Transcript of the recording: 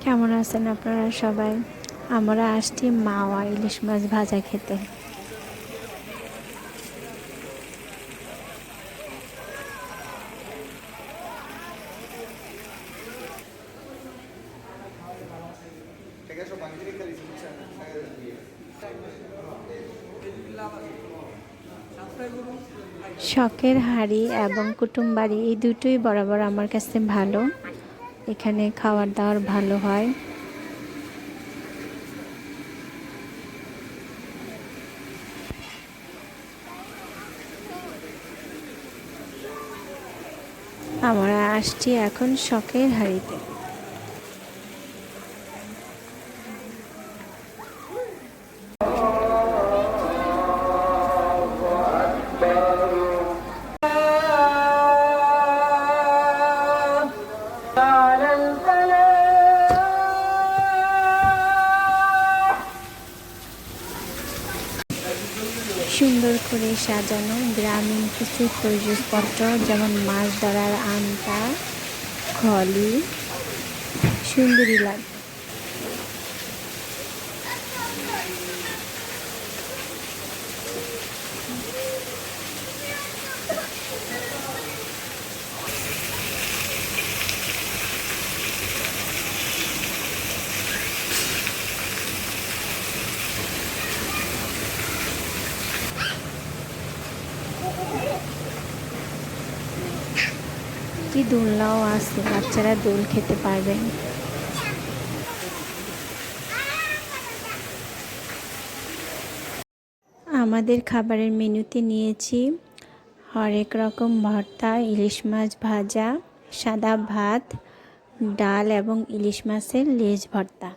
কেমন আছেন আপনারা সবাই? আমরা আসছি মাওয়া ইলিশ মাছ ভাজা খেতে। শখের হাঁড়ি এবং কুটুমবাড়ি এই দুটোই বরাবর আমার কাছে ভালো। এখানে খাওয়ার দাওয়ার ভালো হয়। আমরা আসছি এখন শখের হাঁড়িতে। সুন্দর করে সাজানো গ্রামীণ কিছু প্রয়োজনপত্র যেমন মাছ ধরার আনতা, খলি, সুন্দরী লাগ। কি দোলনাও আছে, বাচ্চারা দোল খেতে পারবেন। আমাদের খাবারের মেনুতে নিয়েছি হরেক রকম ভর্তা, ইলিশ মাছ ভাজা, সাদা ভাত, ডাল এবং ইলিশ মাছের লেজ ভর্তা।